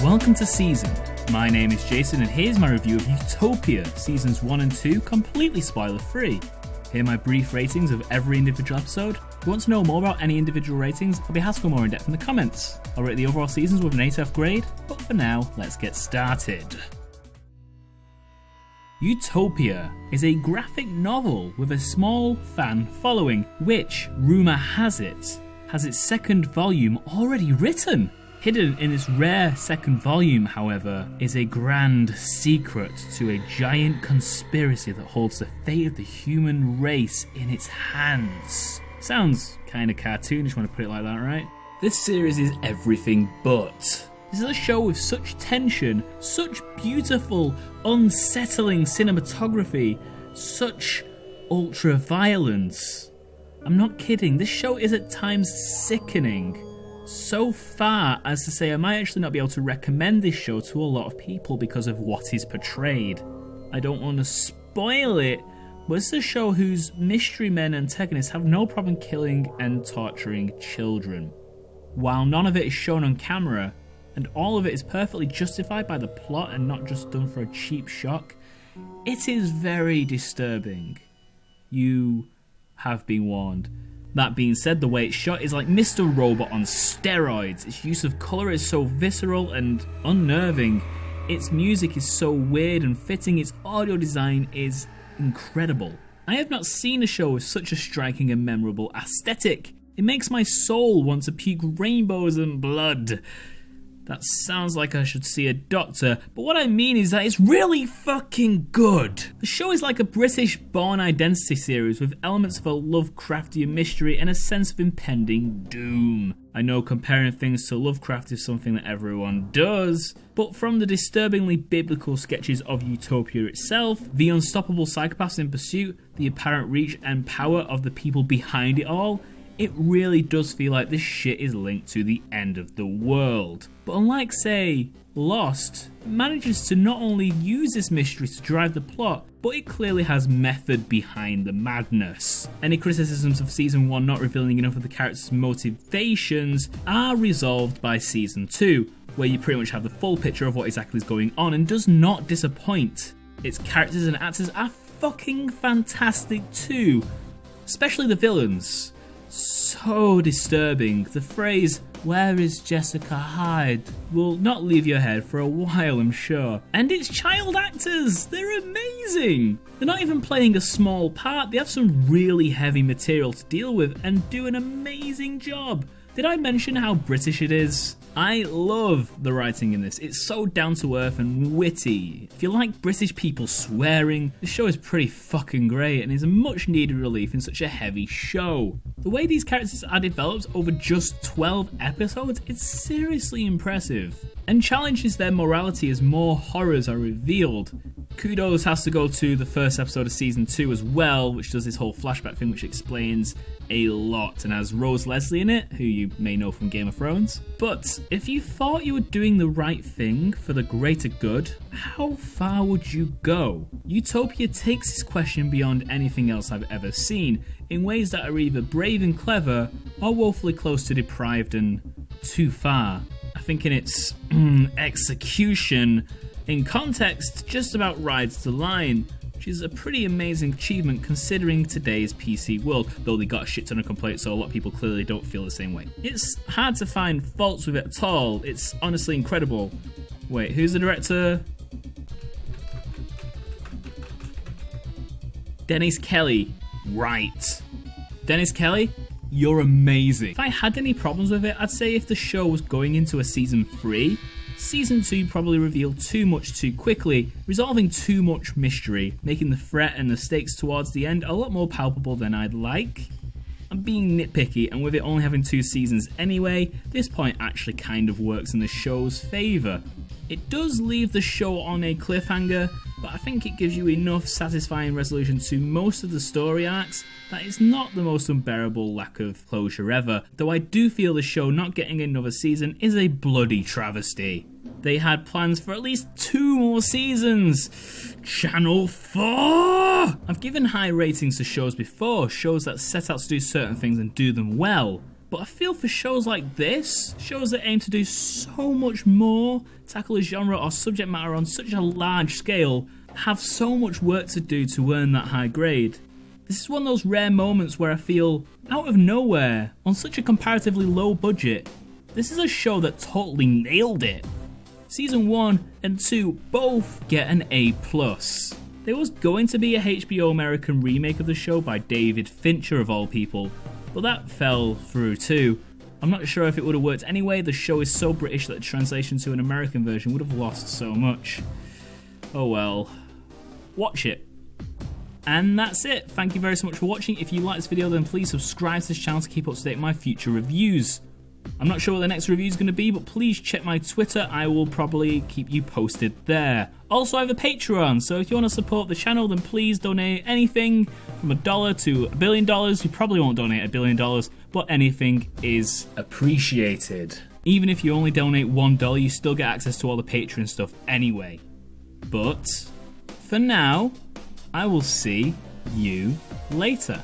Welcome to Season. My name is Jason and here's my review of Utopia, Seasons 1 and 2, completely spoiler-free. Here are my brief ratings of every individual episode. If you want to know more about any individual ratings, I'll be happy to go more in depth in the comments. I'll rate the overall seasons with an 8F grade, but for now, let's get started. Utopia is a graphic novel with a small fan following, which, rumour has its second volume already written. Hidden in this rare second volume, however, is a grand secret to a giant conspiracy that holds the fate of the human race in its hands. Sounds kinda cartoonish when I put it like that, right? This series is everything but. This is a show with such tension, such beautiful, unsettling cinematography, such ultra-violence. I'm not kidding, this show is at times sickening. So far as to say I might actually not be able to recommend this show to a lot of people because of what is portrayed. I don't want to spoil it, but it's a show whose mystery men antagonists have no problem killing and torturing children. While none of it is shown on camera, and all of it is perfectly justified by the plot and not just done for a cheap shock, it is very disturbing. You have been warned. That being said, the way it's shot is like Mr. Robot on steroids. Its use of colour is so visceral and unnerving. Its music is so weird and fitting. Its audio design is incredible. I have not seen a show with such a striking and memorable aesthetic. It makes my soul want to puke rainbows and blood. That sounds like I should see a doctor, but what I mean is that it's really fucking good. The show is like a British Bourne Identity series with elements of a Lovecraftian mystery and a sense of impending doom. I know comparing things to Lovecraft is something that everyone does, but from the disturbingly biblical sketches of Utopia itself, the unstoppable psychopaths in pursuit, the apparent reach and power of the people behind it all, it really does feel like this shit is linked to the end of the world. But unlike, say, Lost, it manages to not only use this mystery to drive the plot, but it clearly has method behind the madness. Any criticisms of Season 1 not revealing enough of the characters' motivations are resolved by Season 2, where you pretty much have the full picture of what exactly is going on and does not disappoint. Its characters and actors are fucking fantastic too, especially the villains. So disturbing. The phrase, "Where is Jessica Hyde?" will not leave your head for a while, I'm sure. And it's child actors! They're amazing! They're not even playing a small part, they have some really heavy material to deal with and do an amazing job. Did I mention how British it is? I love the writing in this. It's so down to earth and witty. If you like British people swearing, the show is pretty fucking great and is a much needed relief in such a heavy show. The way these characters are developed over just 12 episodes is seriously impressive and challenges their morality as more horrors are revealed. Kudos has to go to the first episode of Season 2 as well, which does this whole flashback thing which explains a lot and has Rose Leslie in it, who you may know from Game of Thrones. But if you thought you were doing the right thing for the greater good, how far would you go? Utopia takes this question beyond anything else I've ever seen, in ways that are either brave and clever or woefully close to deprived and too far. I think in its execution, in context, just about rides the line, which is a pretty amazing achievement considering today's PC world, though they got a shit ton of complaints, so a lot of people clearly don't feel the same way. It's hard to find faults with it at all. It's honestly incredible. Wait, who's the director? Dennis Kelly. Right. Dennis Kelly, you're amazing. If I had any problems with it, I'd say if the show was going into a Season 3, Season 2 probably revealed too much too quickly, resolving too much mystery, making the threat and the stakes towards the end a lot more palpable than I'd like. I'm being nitpicky, and with it only having 2 seasons anyway, this point actually kind of works in the show's favour. It does leave the show on a cliffhanger, but I think it gives you enough satisfying resolution to most of the story arcs that it's not the most unbearable lack of closure ever, though I do feel the show not getting another season is a bloody travesty. They had plans for at least 2 more seasons. Channel 4! I've given high ratings to shows before, shows that set out to do certain things and do them well. But But I feel for shows like this, shows that aim to do so much more, tackle a genre or subject matter on such a large scale, have so much work to do to earn that high grade. This is one of those rare moments where I feel, out of nowhere, on such a comparatively low budget, this is a show that totally nailed it. Season 1 and 2 both get an A+. There was going to be a HBO American remake of the show by David Fincher of all people, but that fell through too. I'm not sure if it would have worked anyway. The show is so British that the translation to an American version would have lost so much. Oh well. Watch it. And that's it. Thank you very so much for watching. If you like this video, then please subscribe to this channel to keep up to date with my future reviews. I'm not sure what the next review is going to be, but please check my Twitter. I will probably keep you posted there. Also, I have a Patreon, so if you want to support the channel, then please donate anything from $1 to $1 billion. You probably won't donate $1 billion, but anything is appreciated. Even if you only donate $1, you still get access to all the Patreon stuff anyway. But for now, I will see you later.